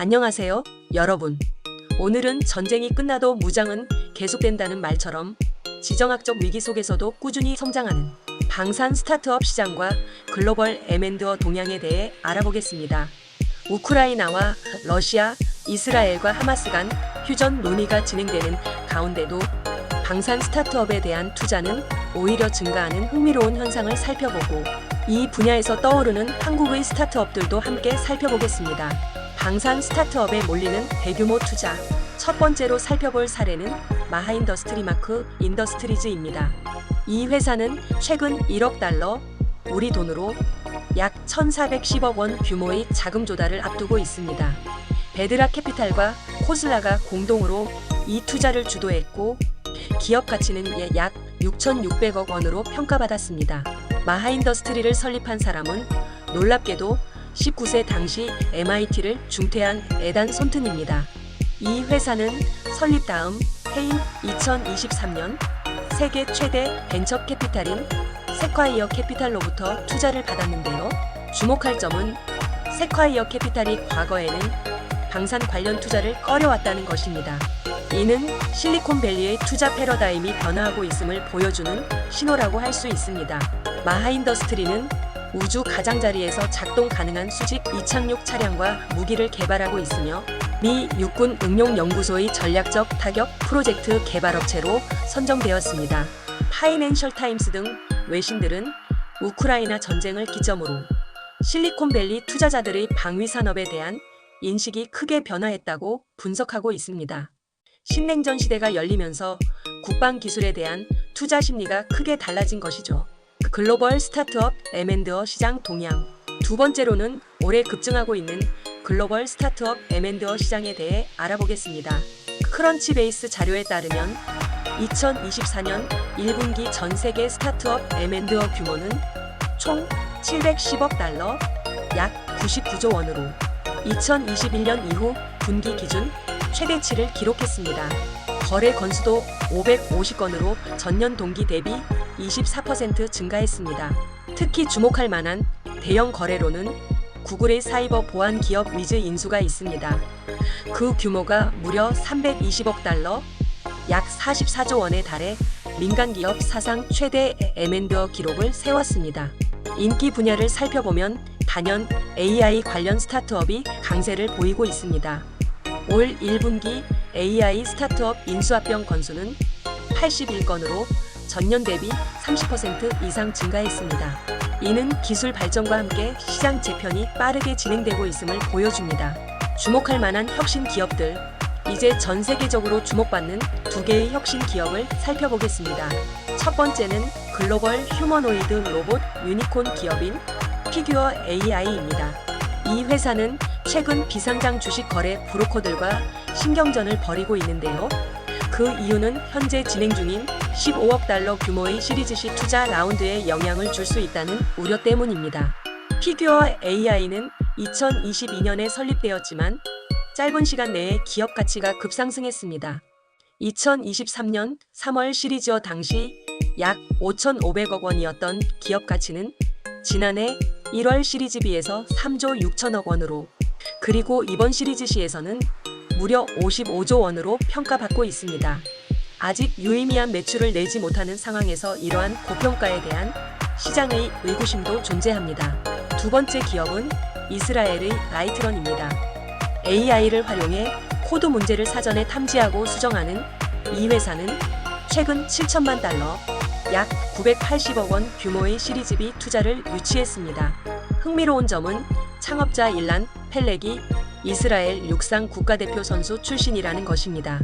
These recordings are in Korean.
안녕하세요, 여러분. 오늘은 전쟁이 끝나도 무장은 계속된다는 말처럼 지정학적 위기 속에서도 꾸준히 성장하는 방산 스타트업 시장과 글로벌 M&A 동향에 대해 알아보겠습니다. 우크라이나와 러시아, 이스라엘과 하마스 간 휴전 논의가 진행되는 가운데도 방산 스타트업에 대한 투자는 오히려 증가하는 흥미로운 현상을 살펴보고 이 분야에서 떠오르는 한국의 스타트업들도 함께 살펴보겠습니다. 방산 스타트업에 몰리는 대규모 투자. 첫 번째로 살펴볼 사례는 마하인더스트리마크 인더스트리즈입니다. 이 회사는 최근 1억 달러, 우리 돈으로 약 1,410억 원 규모의 자금 조달을 앞두고 있습니다. 베드락 캐피탈과 코슬라가 공동으로 이 투자를 주도했고 기업 가치는 약 6,600억 원으로 평가받았습니다. 마하인더스트리를 설립한 사람은 놀랍게도 19세 당시 MIT를 중퇴한 에단 손튼입니다. 이 회사는 설립 다음 해인 2023년 세계 최대 벤처 캐피탈인 세콰이어 캐피탈로부터 투자를 받았는데요. 주목할 점은 세콰이어 캐피탈이 과거에는 방산 관련 투자를 꺼려왔다는 것입니다. 이는 실리콘밸리의 투자 패러다임이 변화하고 있음을 보여주는 신호라고 할 수 있습니다. 마하인더스트리는 우주 가장자리에서 작동 가능한 수직 이착륙 차량과 무기를 개발하고 있으며 미 육군 응용연구소의 전략적 타격 프로젝트 개발업체로 선정되었습니다. 파이낸셜 타임스 등 외신들은 우크라이나 전쟁을 기점으로 실리콘밸리 투자자들의 방위 산업에 대한 인식이 크게 변화했다고 분석하고 있습니다. 신냉전 시대가 열리면서 국방 기술에 대한 투자 심리가 크게 달라진 것이죠. 글로벌 스타트업 M&A 시장 동향. 두 번째로는 올해 급증하고 있는 글로벌 스타트업 M&A 시장에 대해 알아보겠습니다. 크런치베이스 자료에 따르면 2024년 1분기 전 세계 스타트업 M&A 규모는 총 710억 달러, 약 99조 원으로 2021년 이후 분기 기준 최대치를 기록했습니다. 거래 건수도 550건으로 전년 동기 대비 24% 증가했습니다. 특히 주목할 만한 대형 거래로는 구글의 사이버 보안 기업 위즈 인수가 있습니다. 그 규모가 무려 320억 달러, 약 44조 원에 달해 민간 기업 사상 최대 M&A 기록을 세웠습니다. 인기 분야를 살펴보면 단연 AI 관련 스타트업이 강세를 보이고 있습니다. 올 1분기 AI 스타트업 인수합병 건수는 81건으로 전년 대비 30% 이상 증가했습니다. 이는 기술 발전과 함께 시장 재편이 빠르게 진행되고 있음을 보여줍니다. 주목할 만한 혁신 기업들. 이제 전 세계적으로 주목받는 두 개의 혁신 기업을 살펴보겠습니다. 첫 번째는 글로벌 휴머노이드 로봇 유니콘 기업인 피규어 AI입니다. 이 회사는 최근 비상장 주식 거래 브로커들과 신경전을 벌이고 있는데요. 그 이유는 현재 진행 중인 15억 달러 규모의 시리즈 C 투자 라운드에 영향을 줄 수 있다는 우려 때문입니다. 피규어 AI는 2022년에 설립되었지만 짧은 시간 내에 기업 가치가 급상승했습니다. 2023년 3월 시리즈어 당시 약 5,500억 원이었던 기업 가치는 지난해 1월 시리즈 B에서 3조 6천억 원으로 그리고 이번 시리즈 C에서는 무려 55조 원으로 평가받고 있습니다. 아직 유의미한 매출을 내지 못하는 상황에서 이러한 고평가에 대한 시장의 의구심도 존재합니다. 두 번째 기업은 이스라엘의 라이트런입니다. AI를 활용해 코드 문제를 사전에 탐지하고 수정하는 이 회사는 최근 7천만 달러, 약 980억 원 규모의 시리즈 B 투자를 유치했습니다. 흥미로운 점은 창업자 일란 펠렉이 이스라엘 육상 국가대표 선수 출신이라는 것입니다.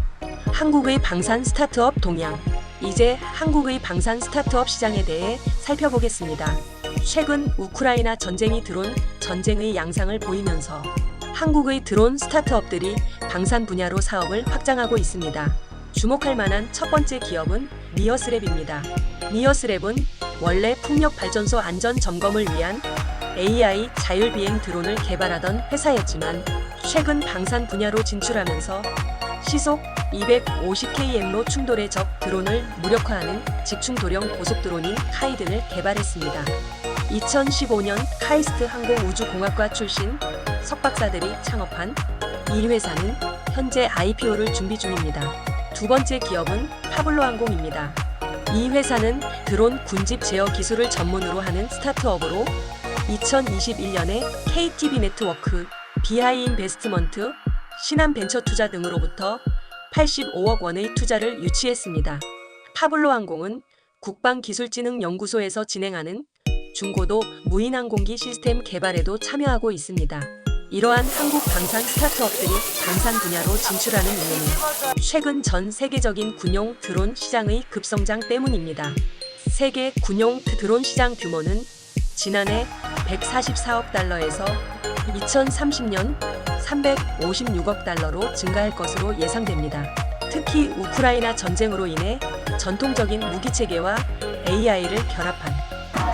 한국의 방산 스타트업 동향. 이제 한국의 방산 스타트업 시장에 대해 살펴보겠습니다. 최근 우크라이나 전쟁이 드론 전쟁의 양상을 보이면서 한국의 드론 스타트업들이 방산 분야로 사업을 확장하고 있습니다. 주목할 만한 첫 번째 기업은 니어스랩입니다. 니어스랩은 원래 풍력 발전소 안전 점검을 위한 AI 자율비행 드론을 개발하던 회사였지만 최근 방산 분야로 진출하면서 시속 250km로 충돌의 적 드론을 무력화하는 직충도령 고속 드론인 카이든을 개발했습니다. 2015년 카이스트 항공우주공학과 출신 석박사들이 창업한 이 회사는 현재 IPO를 준비 중입니다. 두 번째 기업은 파블로 항공입니다. 이 회사는 드론 군집 제어 기술을 전문으로 하는 스타트업으로 2021년에 KTB 네트워크, 비하이 인베스트먼트, 신한벤처투자 등으로부터 85억 원의 투자를 유치했습니다. 파블로 항공은 국방기술진흥연구소에서 진행하는 중고도 무인항공기 시스템 개발에도 참여하고 있습니다. 이러한 한국 방산 스타트업들이 방산 분야로 진출하는 이유는 최근 전 세계적인 군용 드론 시장의 급성장 때문입니다. 세계 군용 드론 시장 규모는 지난해 144억 달러에서 2030년 356억 달러로 증가할 것으로 예상됩니다. 특히 우크라이나 전쟁으로 인해 전통적인 무기 체계와 AI를 결합한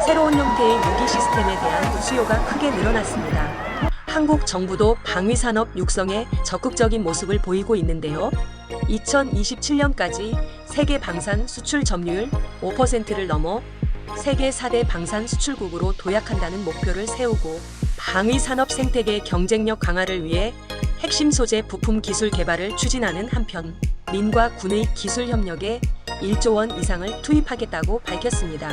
새로운 형태의 무기 시스템에 대한 수요가 크게 늘어났습니다. 한국 정부도 방위산업 육성에 적극적인 모습을 보이고 있는데요. 2027년까지 세계 방산 수출 점유율 5%를 넘어 세계 4대 방산 수출국으로 도약한다는 목표를 세우고 방위산업 생태계 경쟁력 강화를 위해 핵심 소재 부품 기술 개발을 추진하는 한편 민과 군의 기술 협력에 1조 원 이상을 투입하겠다고 밝혔습니다.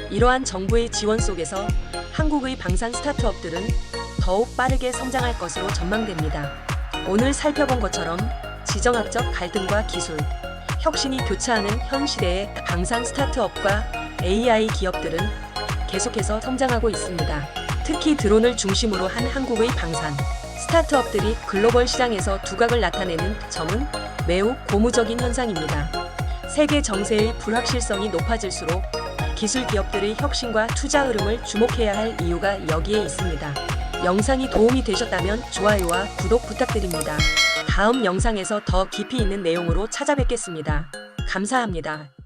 이러한 정부의 지원 속에서 한국의 방산 스타트업들은 더욱 빠르게 성장할 것으로 전망됩니다. 오늘 살펴본 것처럼 지정학적 갈등과 기술, 혁신이 교차하는 현 시대의 방산 스타트업과 AI 기업들은 계속해서 성장하고 있습니다. 특히 드론을 중심으로 한 한국의 방산 스타트업들이 글로벌 시장에서 두각을 나타내는 점은 매우 고무적인 현상입니다. 세계 정세의 불확실성이 높아질수록 기술 기업들의 혁신과 투자 흐름을 주목해야 할 이유가 여기에 있습니다. 영상이 도움이 되셨다면 좋아요와 구독 부탁드립니다. 다음 영상에서 더 깊이 있는 내용으로 찾아뵙겠습니다. 감사합니다.